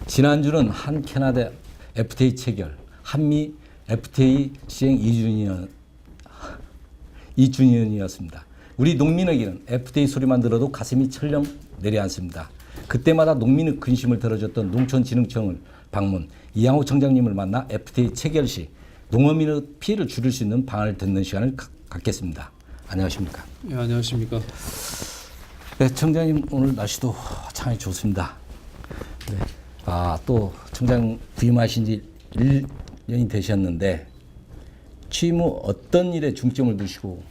지난주는 한 캐나다 FTA 체결, 한미 FTA 시행 2주년이었습니다. 우리 농민에게는 FTA 소리만 들어도 가슴이 철렁 내려앉습니다. 그때마다 농민의 근심을 들어줬던 농촌진흥청을 방문, 이양호 청장님을 만나 FTA 체결 시 농어민의 피해를 줄일 수 있는 방안을 듣는 시간을 갖겠습니다. 안녕하십니까? 네, 안녕하십니까? 네, 청장님 오늘 날씨도 참 좋습니다. 네. 또 청장 부임하신 지 1년이 되셨는데 취임 후 어떤 일에 중점을 두시고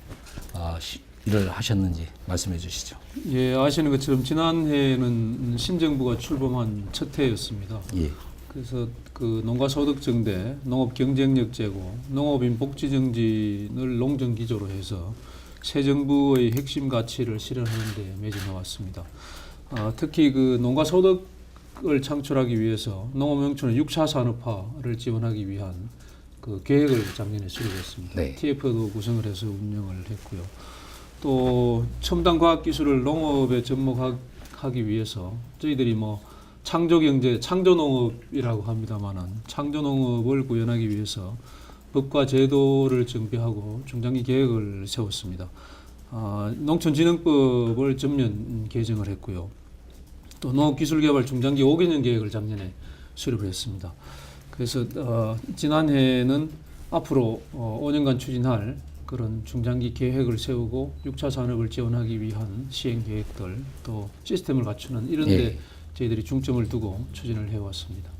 일을 하셨는지 말씀해 주시죠. 예, 아시는 것처럼 지난해에는 신정부가 출범한 첫 해였습니다. 예. 그래서 그 농가소득증대, 농업경쟁력 제고, 농업인 복지 정진을 농정 기조로 해서 새 정부의 핵심 가치를 실현하는 데 매진해 왔습니다. 특히 그 농가소득을 창출하기 위해서 농업농촌의 6차 산업화를 지원하기 위한 그 계획을 작년에 수립했습니다. 네. TF도 구성을 해서 운영을 했고요. 또 첨단 과학 기술을 농업에 접목하기 위해서 저희들이 뭐 창조경제, 창조농업이라고 합니다만은 창조농업을 구현하기 위해서 법과 제도를 정비하고 중장기 계획을 세웠습니다. 농촌진흥법을 전면 개정을 했고요. 또 농업기술개발 중장기 5개년 계획을 작년에 수립을 했습니다. 그래서 지난해에는 앞으로 5년간 추진할 그런 중장기 계획을 세우고 6차 산업을 지원하기 위한 시행 계획들 또 시스템을 갖추는 이런 데 저희들이 중점을 두고 추진을 해왔습니다.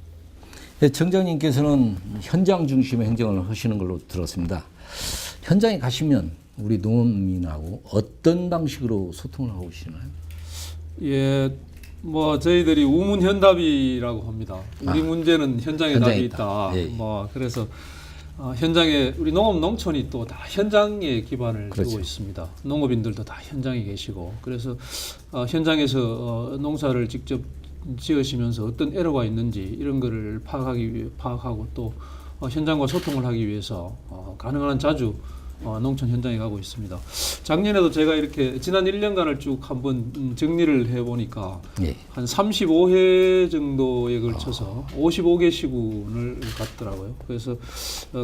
네, 청장님께서는 현장 중심의 행정을 하시는 걸로 들었습니다. 현장에 가시면 우리 농민하고 어떤 방식으로 소통을 하고 계시나요? 예, 뭐 저희들이 우문현답이라고 합니다. 우리 문제는 현장에 답이 있다. 예. 뭐 그래서 현장에 우리 농업 농촌이 또 다 현장에 기반을 그렇죠. 두고 있습니다. 농업인들도 다 현장에 계시고 그래서 현장에서 농사를 직접 지으시면서 어떤 에러가 있는지 이런 거를 파악하고 또 현장과 소통을 하기 위해서 가능한 한 자주 농촌 현장에 가고 있습니다. 작년에도 제가 이렇게 지난 1년간을 쭉 한번 정리를 해보니까 한 35회 정도에 걸쳐서 55개 시군을 갔더라고요. 그래서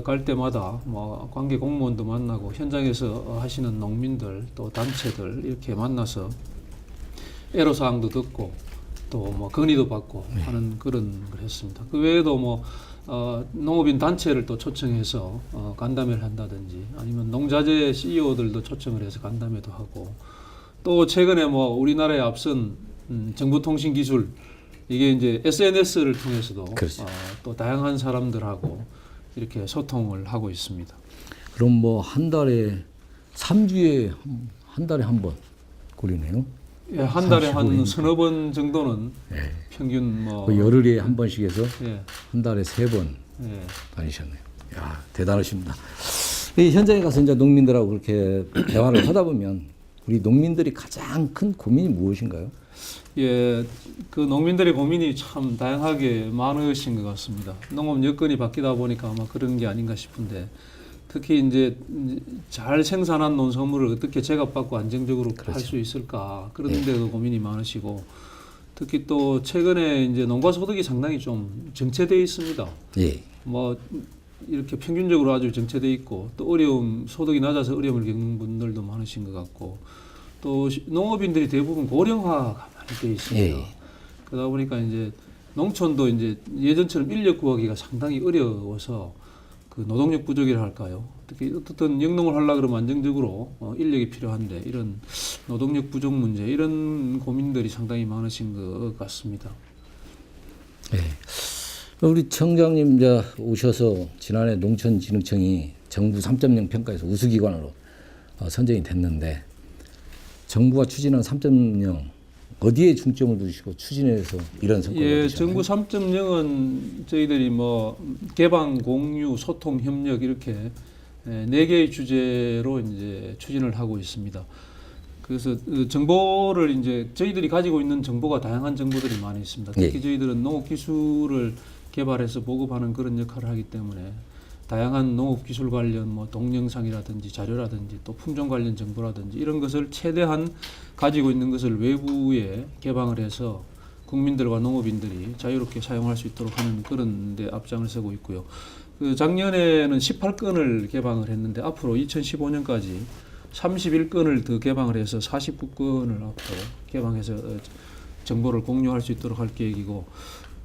갈 때마다 뭐 관계 공무원도 만나고 현장에서 하시는 농민들 또 단체들 이렇게 만나서 애로사항도 듣고 또 뭐 건의도 받고 하는 그런 걸 했습니다. 그 외에도 뭐 농업인 단체를 또 초청해서 간담회를 한다든지 아니면 농자재 CEO들도 초청을 해서 간담회도 하고 또 최근에 뭐 우리나라의 앞선 정보통신기술 이게 이제 SNS를 통해서도 그렇죠. 또 다양한 사람들하고 이렇게 소통을 하고 있습니다. 그럼 뭐 한 달에 3주에 한 달에 한 번 걸리네요. 예, 한 달에 한 35일이니까. 서너 번 정도는 평균 뭐 열흘에 한 번씩 해서 예, 한 달에 3번 예. 다니셨네요. 야, 대단하십니다. 이 현장에 가서 이제 농민들하고 그렇게 대화를 하다 보면 우리 농민들이 가장 큰 고민이 무엇인가요? 예, 그 농민들의 고민이 참 다양하게 많으신 것 같습니다. 농업 여건이 바뀌다 보니까 아마 그런 게 아닌가 싶은데 특히 이제 잘 생산한 농산물을 어떻게 제값받고 안정적으로 할 수 있을까 그런 데도 고민이 많으시고 특히 또 최근에 이제 농가 소득이 상당히 좀 정체되어 있습니다. 예. 뭐 이렇게 평균적으로 아주 정체되어 있고 또 소득이 낮아서 어려움을 겪는 분들도 많으신 것 같고 또 농업인들이 대부분 고령화가 많이 되어 있습니다. 그러다 보니까 이제 농촌도 이제 예전처럼 인력 구하기가 상당히 어려워서 그 노동력 부족이라 할까요? 특히 어떻든 영농을 하려 그러면 안정적으로 인력이 필요한데 이런 노동력 부족 문제 이런 고민들이 상당히 많으신 것 같습니다. 네. 우리 청장님 이제 오셔서 지난해 농촌진흥청이 정부 3.0 평가에서 우수기관으로 선정이 됐는데 정부가 추진한 3.0 어디에 중점을 두시고 추진해서 이런 성과를 예, 얻으셨나요? 정부 3.0은 저희들이 뭐 개방, 공유, 소통, 협력 이렇게 4개의 주제로 이제 추진을 하고 있습니다. 그래서 정보를 이제 저희들이 가지고 있는 정보가 다양한 정보들이 많이 있습니다. 특히 저희들은 농업 기술을 개발해서 보급하는 그런 역할을 하기 때문에 다양한 농업 기술 관련 뭐 동영상이라든지 자료라든지 또 품종 관련 정보라든지 이런 것을 최대한 가지고 있는 것을 외부에 개방을 해서 국민들과 농업인들이 자유롭게 사용할 수 있도록 하는 그런 데 앞장을 서고 있고요. 그 작년에는 18건을 개방을 했는데 앞으로 2015년까지 31건을 더 개방을 해서 49건을 앞으로 개방해서 정보를 공유할 수 있도록 할 계획이고,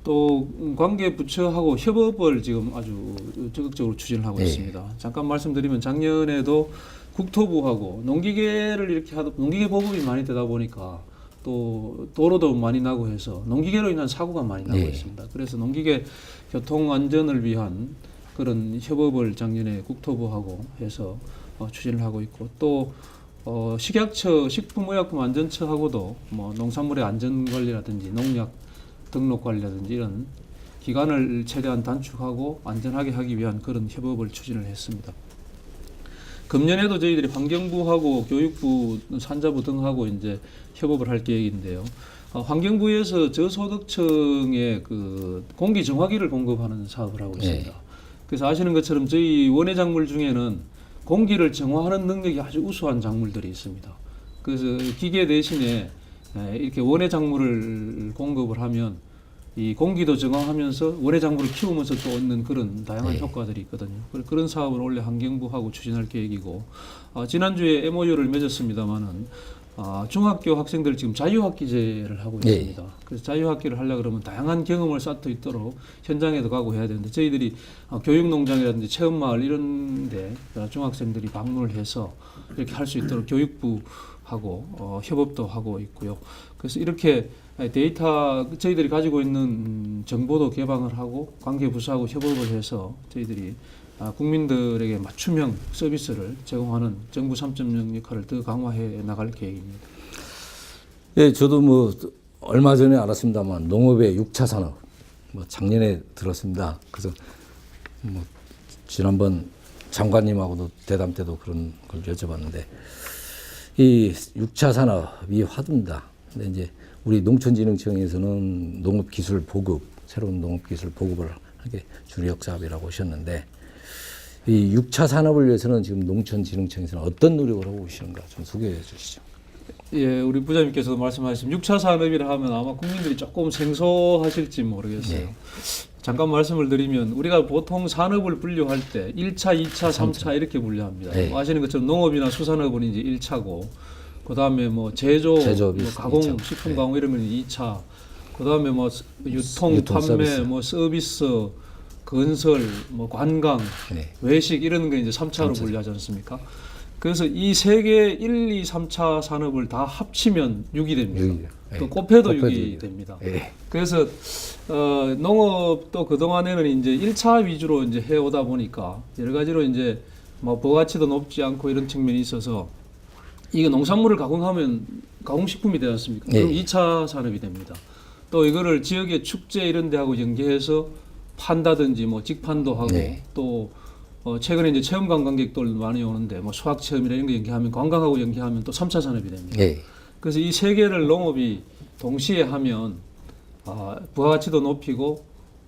또 관계 부처하고 협업을 지금 아주 적극적으로 추진을 하고 있습니다. 잠깐 말씀드리면 작년에도 국토부하고 농기계를 이렇게 농기계 보급이 많이 되다 보니까 또 도로도 많이 나고 해서 농기계로 인한 사고가 많이 나고 있습니다. 그래서 농기계 교통 안전을 위한 그런 협업을 작년에 국토부하고 해서 추진을 하고 있고, 또 식약처, 식품의약품안전처하고도 뭐 농산물의 안전관리라든지 농약 등록 관리라든지 이런 기간을 최대한 단축하고 안전하게 하기 위한 그런 협업을 추진을 했습니다. 금년에도 저희들이 환경부하고 교육부, 산자부 등하고 이제 협업을 할 계획인데요. 환경부에서 저소득층에 그 공기 정화기를 공급하는 사업을 하고 있습니다. 그래서 아시는 것처럼 저희 원예 작물 중에는 공기를 정화하는 능력이 아주 우수한 작물들이 있습니다. 그래서 기계 대신에 이렇게 원예 작물을 공급을 하면 이 공기도 정화하면서 원예 작물을 키우면서 또 얻는 그런 다양한 효과들이 있거든요. 그런 사업을 원래 환경부하고 추진할 계획이고, 지난주에 MOU를 맺었습니다마는 중학교 학생들 지금 자유학기제를 하고 있습니다. 그래서 자유학기를 하려고 그러면 다양한 경험을 쌓을 수 있도록 현장에도 가고 해야 되는데, 저희들이 교육농장이라든지 체험마을 이런 데 중학생들이 방문을 해서 이렇게 할 수 있도록 교육부하고 협업도 하고 있고요. 그래서 이렇게 데이터 저희들이 가지고 있는 정보도 개방을 하고 관계부서하고 협업을 해서 저희들이 국민들에게 맞춤형 서비스를 제공하는 정부 3.0 역할을 더 강화해 나갈 계획입니다. 예, 저도 뭐 얼마 전에 알았습니다만 농업의 6차 산업 뭐 작년에 들었습니다. 그래서 뭐 지난번 장관님하고도 대담 때도 그런 걸 여쭤봤는데, 이 6차 산업이 화두입니다. 근데 이제 우리 농촌진흥청에서는 농업기술 보급, 새로운 농업기술 보급을 하게 주력 사업이라고 하셨는데, 이 6차 산업을 위해서는 지금 농촌진흥청에서는 어떤 노력을 하고 계시는가 좀 소개해 주시죠. 예, 우리 부장님께서도 말씀하신 6차 산업이라 하면 아마 국민들이 조금 생소하실지 모르겠어요. 잠깐 말씀을 드리면 우리가 보통 산업을 분류할 때 1차, 2차, 3차 이렇게 분류합니다. 아시는 것처럼 농업이나 수산업은 이제 1차고, 그다음에 뭐 제조업, 뭐 가공, 식품 가공 이런 건 2차, 그다음에 뭐 유통 판매, 서비스. 뭐 서비스, 건설, 뭐 관광, 외식 이런 거 이제 3차로 분류하지 않습니까? 그래서 이 세 개 1, 2, 3차 산업을 다 합치면 6이 됩니다. 또 곱해도 6이 됩니다. 그래서 농업도 그동안에는 이제 1차 위주로 이제 해오다 보니까 여러 가지로 이제 뭐 부가가치도 높지 않고 이런 측면이 있어서 이거 농산물을 가공하면 가공식품이 되지 않습니까? 그럼 2차 산업이 됩니다. 또 이거를 지역의 축제 이런 데하고 연계해서 판다든지 뭐 직판도 하고 또 최근에 이제 체험 관광객들 많이 오는데 뭐 수학 체험이나 이런 거 연계하면 관광하고 연계하면 또 3차 산업이 됩니다. 그래서 이 세 개를 농업이 동시에 하면 부가가치도 높이고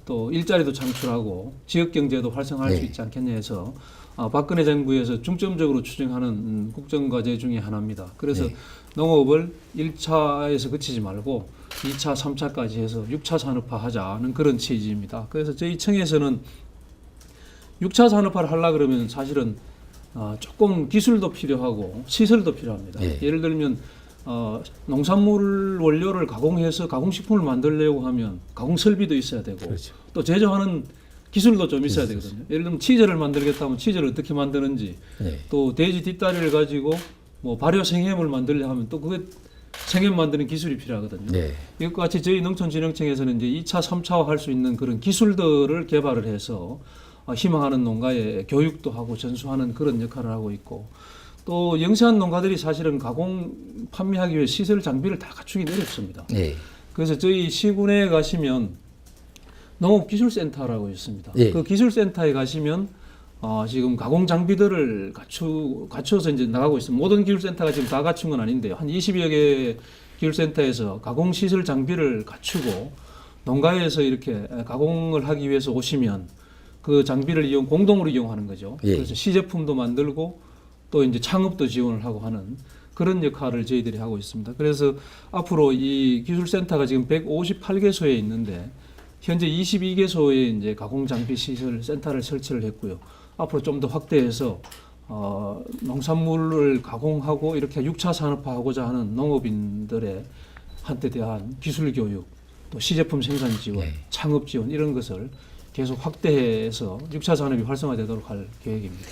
또 일자리도 창출하고 지역 경제도 활성화할 수 있지 않겠냐 해서 박근혜 정부에서 중점적으로 추진하는 국정과제 중에 하나입니다. 그래서 농업을 1차에서 그치지 말고 2차, 3차까지 해서 6차 산업화 하자는 그런 취지입니다. 그래서 저희 청에서는 6차 산업화를 하려고 그러면 사실은 조금 기술도 필요하고 시설도 필요합니다. 예를 들면 농산물 원료를 가공해서 가공식품을 만들려고 하면 가공 설비도 있어야 되고, 또 제조하는 기술도 좀 있어야 되거든요. 예를 들면 치즈를 만들겠다 하면 치즈를 어떻게 만드는지, 또 돼지 뒷다리를 가지고 뭐 발효 생햄을 만들려 하면 또 그게 생햄 만드는 기술이 필요하거든요. 이것과 같이 저희 농촌진흥청에서는 이제 2차, 3차화 할 수 있는 그런 기술들을 개발을 해서 희망하는 농가에 교육도 하고 전수하는 그런 역할을 하고 있고, 또 영세한 농가들이 사실은 가공 판매하기 위해 시설 장비를 다 갖추기 어렵습니다. 그래서 저희 시군에 가시면 농업기술센터라고 있습니다. 그 기술센터에 가시면 지금 가공 장비들을 갖춰서 이제 나가고 있습니다. 모든 기술센터가 지금 다 갖춘 건 아닌데요. 한 20여 개 기술센터에서 가공 시설 장비를 갖추고 농가에서 이렇게 가공을 하기 위해서 오시면 그 장비를 공동으로 이용하는 거죠. 그래서 시제품도 만들고 또 이제 창업도 지원을 하고 하는 그런 역할을 저희들이 하고 있습니다. 그래서 앞으로 이 기술센터가 지금 158개소에 있는데 현재 22개소에 이제 가공 장비 시설 센터를 설치를 했고요. 앞으로 좀 더 확대해서 농산물을 가공하고 이렇게 6차 산업화하고자 하는 농업인들의 한테 대한 기술 교육, 또 시제품 생산 지원, 예. 창업 지원 이런 것을 계속 확대해서 6차 산업이 활성화되도록 할 계획입니다.